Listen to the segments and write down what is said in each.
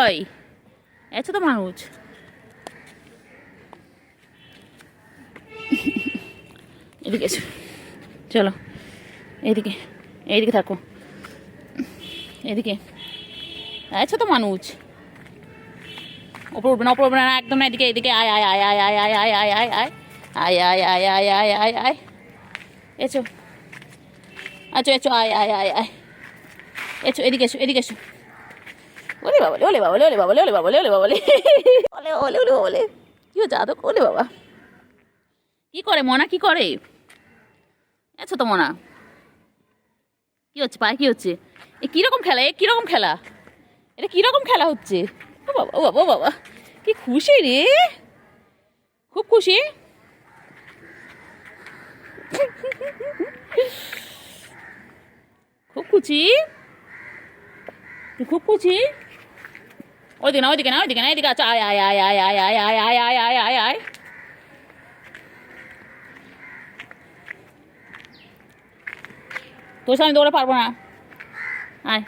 কই? এসো তো মানুষ। এদিকে এসো, চলো এইদিকে, এইদিকে থাকো, এদিকে আচ্ছা তো মানুষ। ওপর উঠবে না, ওপর উঠবে না, একদম না, এদিকে এদিকে আয় আয় আয় আয় আয় আয় আয় আয় আয় আয় আয় আয় আয় আয় আয় আয় আয় এসো, আচ্ছা এসো, আয় আয় আয় আয় এসো, এদিকে এসো, এদিকে এসো। ওলে বাবলে, ওলে বাবলে, ওলে বাবলে, ওলে বাবলে, ওলে বাবলে, ওলে ওলে ওলে ওলে, কি হচ্ছে আদক? ওলে বাবা, কি করে মনা, কি করে? আচ্ছা তো মনা, কি হচ্ছে পায়ে, কি হচ্ছে? এ কিরকম খেলা, এ কিরকম খেলা, এটা কিরকম খেলা হচ্ছে? ও বাবা, ও বাবা, ও বাবা, কি খুশি রে, খুব খুশি। খুব খুশি, তুই খুব খুশি। ওইদিকে না, ওইদিকে না, ওইদিকে না, এদিকে আচ্ছা, আয় আয় আয় আয় আয় আয় আয় আয় আয় আয় আয় আয়। তোর সামনে দৌড়ে পারবো না, আয়।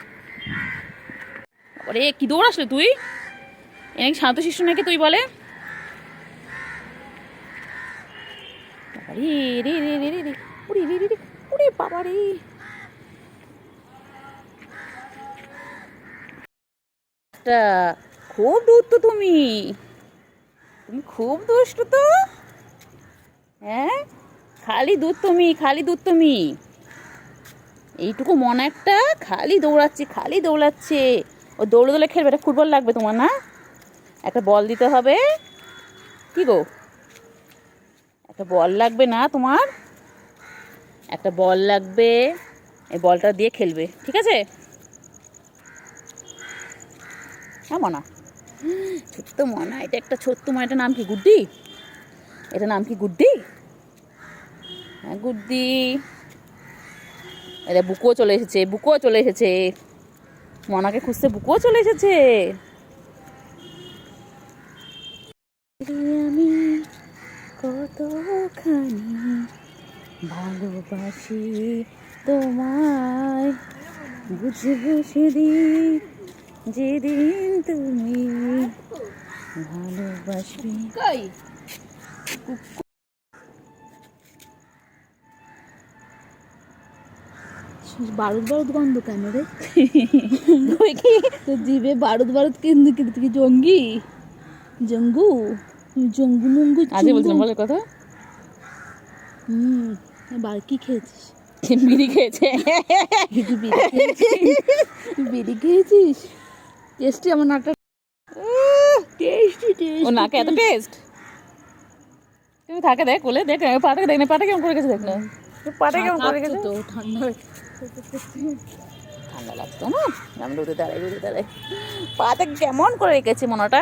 আরে কি দৌড় আসলে তুই? এনে শান্ত শিশু নাকি তুই বলে? রে রে রে রে রে রে, উড়ি রে রে রে, উড়ি বাবা রে। খুব দুষ্ট তুমি, তুমি খুব দুষ্ট তো। হ্যাঁ, খালি দুধ তুমি, খালি দুধ তুমি। এইটুকু মন একটা, খালি দৌড়াচ্ছে, খালি দৌড়াচ্ছে। ও দৌড়ে দৌড়ে খেলবে, এটা ফুটবল লাগবে তোমার না? একটা বল দিতে হবে। কি গো, একটা বল লাগবে না তোমার? একটা বল লাগবে, এই বলটা দিয়ে খেলবে, ঠিক আছে? হ্যাঁ মনা, ছোট্ট মনা, এটা একটা ছোট্ট মনা, এটার নাম কি? গুড্ডি। এটার নাম কি? গুড্ডি। হ্যাঁ গুড্ডি। এটা বুকুও চলে এসেছে, বুকুও চলে এসেছে, মনাকে খুঁজতে বুকুও চলে এসেছে। আমি কতখানি ভালোবাসি তোমায়, বুঝবো সেদিন যেদিন তুমি ভালোবাসবে। বারুদ বারুদ গন্ধ কেন রে? তো জিভে বারুদ বারুদ কিন্তু কিন্তু তুই জঙ্গি, জঙ্গু, জঙ্গু মঙ্গু আজকে বলছিলাম বলে কথা। এবার কি খেয়েছিস? বিড়ি খেয়েছে। বিড়ি খেয়েছিস? টেস্টি আমার নাকটা, টেস্টি ও নাকে এত টেস্ট। তুমি থাকে দেখ বলে, দেখ পাটাকে দেখ না, পাটা কেমন করে গেছে দেখ না, পাটা কেমন করে গেছে। তো ঠান্ডা ঠান্ডা লাগতো না, আমি রোদে দাঁড়াই, রোদে দাঁড়াই, পাটা কেমন করে রেখেছে মনটা।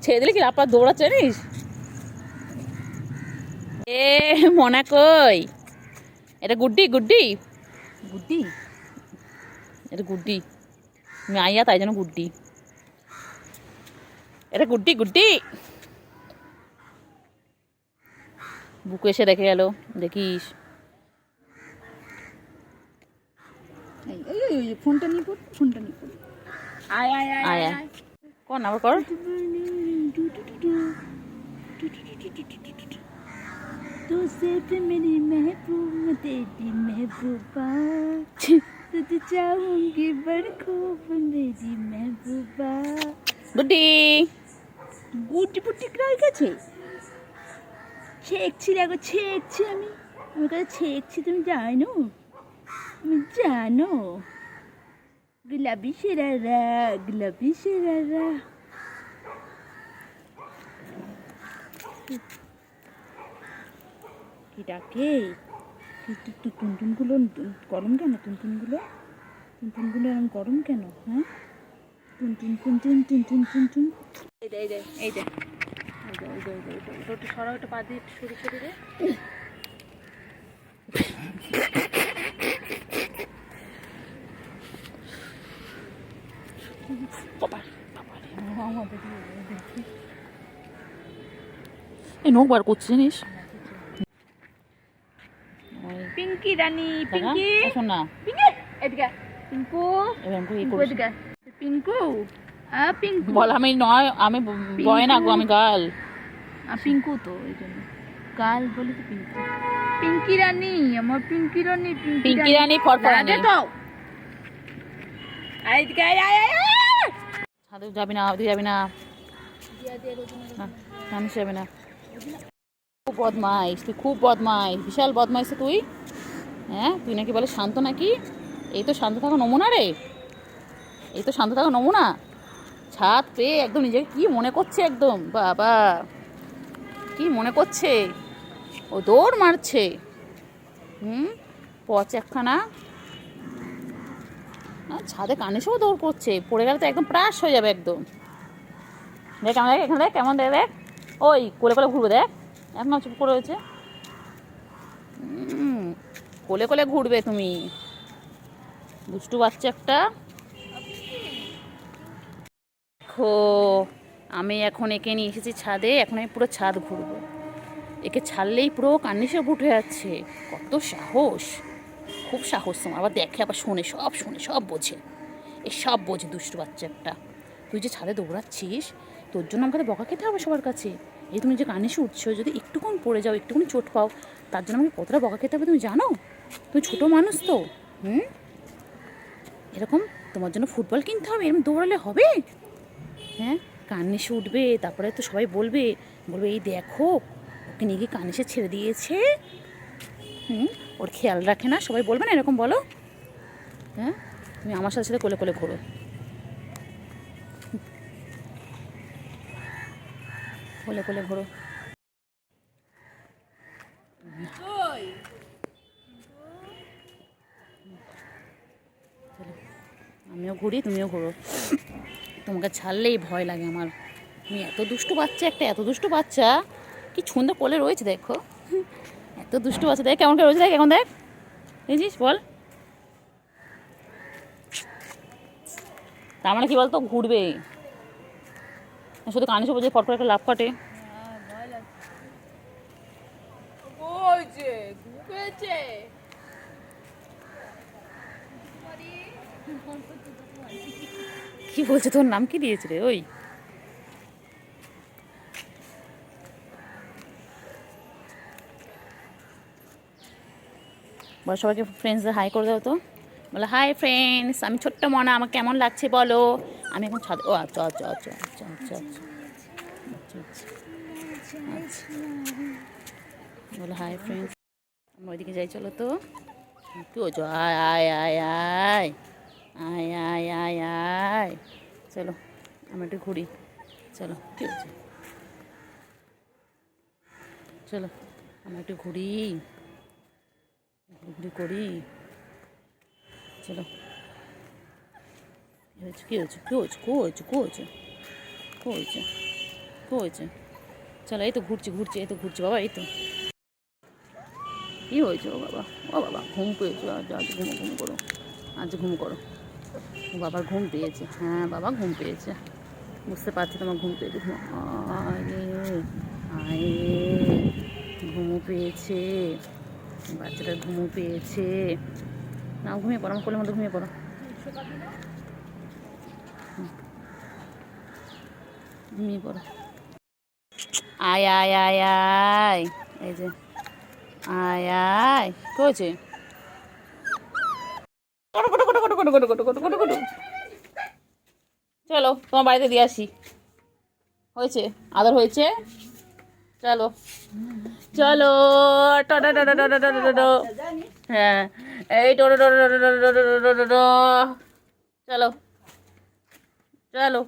ছেড়ে দিলে কি আপা দৌড়াচ্ছে জানিস? এ মনা কই? এটা গুড্ডি, গুড্ডি, গুড্ডি, এটা গুড্ডি, আমি আইয়া তাই জন্য গুড্ডি, এটা গুড্ডি, গুড্ডি। বুকু এসে রেখে গেল, দেখিস। ফোনটা নিয়ে পড়, ফোনটা নিয়ে পড়। আয় আয় আয় আয় আয় কর না, আবার কর। तू सिर्फ मेरी महबूब तेरी महबूबा तुझे चाहूंगी बड़ खूब मेरी महबूबा। গুড্ডি, গুটি পুটি কই গেছে? ছেঁকছি দেখো, ছেঁকছি আমি, আমি কাছে ছেঁকছি, তুমি জানো? তুমি জানো? গোলাপি সেরারা, গোলাপি সেরারা। কি ডাকে? টুনটুনগুলো গরম কেন? টুনটুনগুলো এরকম গরম কেন? হ্যাঁ, টুনটুন টুনটুন টুনটুন টুনটুন। এই দে এই দে এই দে, একটু সরা, ওটা পা দিয়ে সরে সরে দে। এই নোক বার করছিস জানিস? পিঙ্কি রানী, পিঙ্কি, শোন না, পিঙ্কি এদিকে পিঙ্কু, এরকম করে পিঙ্কু এদিকে, পিঙ্কু পিঙ্কু বল আমি নয়, আমি বয় না গো, আমি গাল। পিঙ্কু তো এই জন্য গাল বলি তো পিঙ্কু। পিঙ্কি রানী, আমার পিঙ্কি রানী, পিঙ্কি রানী ফরফরানি। তো এদিকে আয় আয় আয় আয়। ছাদে যাবি না, ওদিকে যাবি না, মানুষ যাবে না। খুব বদমাইশ তুই, খুব বদমাইশ, বিশাল বদমাইশ তুই। হ্যাঁ তুই নাকি বলে শান্ত নাকি? এই তো শান্ত থাকা নমুনা রে, এই তো শান্ত থাকা নমুনা। ছাদ পেয়ে একদম নিজেকে কি মনে করছে, একদম বাবা কি মনে করছে, ও দৌড় মারছে। পচ একখানা। ছাদে কানেসেও দৌড় করছে, পড়ে গেলে তো একদম প্রাস হয়ে যাবে একদম। দেখ কেমন দেখ, এখানে দেখ কেমন দেখ, দেখ ওই কোলে কোলে ঘুরবে, দেখ এখনো চুপ করে রয়েছে। কোলে কোলে ঘুরবে তুমি, দুষ্টু বাচ্চা একটা। দেখো আমি এখন একে নিয়ে এসেছি ছাদে, এখন আমি পুরো ছাদ ঘুরবো। একে ছাড়লেই পুরো কান্নিসে উঠে যাচ্ছে, কত সাহস, খুব সাহস তোমার। আবার দেখে আবার শোনে, সব শোনে, সব বোঝে, এই সব বোঝে দুষ্টু বাচ্চা একটা। তুই যে ছাদে দৌড়াচ্ছিস, তোর জন্য আমাকে বকা খেতে হবে সবার কাছে। এই তুমি যে কান্নিসে উঠছো, যদি একটুক্ষণ পড়ে যাও, একটুখানি চোট পাও, তার জন্য আমাকে কতটা বকা খেতে হবে তুমি জানো? তুমি ছোটো মানুষ তো। এরকম তোমার জন্য ফুটবল কিনতে হবে, এরকম দৌড়ালে হবে? হ্যাঁ কান্নিসে উঠবে, তারপরে তো সবাই বলবে, বলবে এই দেখো ওকে নিয়ে গিয়ে কান্নিসে ছেড়ে দিয়েছে, ওর খেয়াল রাখে না, সবাই বলবে না এরকম? বলো। হ্যাঁ তুমি আমার সাথে সাথে কোলে কোলে ঘোরো, কোলে কোলে ঘোরো। আমিও ঘুরি, তুমিও ঘোরো। তোমাকে ছাড়লেই ভয় লাগে আমার। তুমি এত দুষ্টু বাচ্চা একটা, এত দুষ্টু বাচ্চা, কি সুন্দর কোলে রয়েছে দেখো, এত দুষ্টু বাচ্চা, দেখ কেমন করে রয়েছে, দেখ এখন দেখ, দেখছিস বল। তার মানে কি বলতো, ঘুরবে শুধু কানে সব যে ফট করে একটা লাভ কাটে। কি বলছে, তোর নাম কি দিয়েছে রে? ওই বল সবাইকে, ফ্রেন্ডসদের হাই করে দাও তো। বলো হাই ফ্রেন্ডস, আমি ছোট্ট মনা, আমার কেমন লাগছে বলো। আমি এখন ছাদে, ও আচ্ছা আচ্ছা আচ্ছা আচ্ছা আচ্ছা আচ্ছা আচ্ছা আচ্ছা আচ্ছা, বলো হাই ফ্রেন্ডস। আমরা ওইদিকে যাই, চলো তো। কি হচ্ছে, আয় আয় আয় আয় আয় আয় আয় আয়, চলো আমরা একটু ঘুরি, চলো কি হচ্ছে, চলো আমরা একটু ঘুরি, ঘুরি করি, চলো। কী হয়েছে, কী হয়েছে, কী হয়েছে, কী হয়েছে, কী হয়েছে, কী হয়েছে? চলো এই তো ঘুরছি ঘুরছি, এই তো ঘুরছি বাবা, এই তো। কী হয়েছে ও বাবা, ও বাবা ঘুম পেয়েছে, আজ ঘুমো, ঘুম করো, আজ ঘুম করো। ও বাবার ঘুম পেয়েছে, হ্যাঁ বাবা ঘুম পেয়েছে, বুঝতে পারছি তোমার ঘুম পেয়েছে। আরে আরে ঘুমো পেয়েছে, বাচ্চাটার ঘুমো পেয়েছে। না ঘুমিয়ে পড়ো, আমার কোলের মধ্যে ঘুমিয়ে পড়ো, ঘুমিয়ে পড়ো। আয় আয় আয় আয়, এই যে আয় আয়, কি হয়েছে? চলো তোমার বাড়িতে দিয়ে আসি, হয়েছে আদর হয়েছে, চলো চলো। হ্যাঁ এই চলো চলো,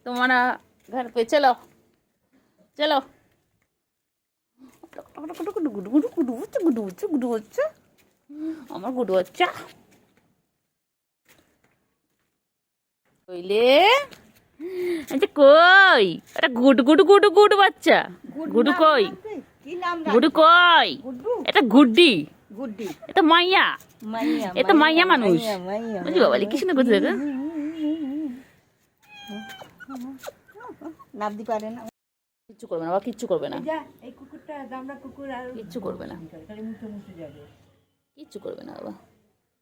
তোমার ঘর পে চলো চলো। গুডু হচ্ছে আমার, গুডু হচ্ছে কইলে, আচ্ছা কই এটা গুড গুড গুড গুড বাচ্চা, গুডু কই, গুডু কই, এটা গুড্ডি, এটা মাইয়া, এটা মাইয়া মানুষ, বুঝলি বাবা কি সুন্দর করছে দেখো, নাবদি পারে না, কিচ্ছু করবে না বাবা, কিচ্ছু করবে না, এই কুকুরটা দামড়া কুকুর, আর কিচ্ছু করবে না, কিচ্ছু করবে না বাবা।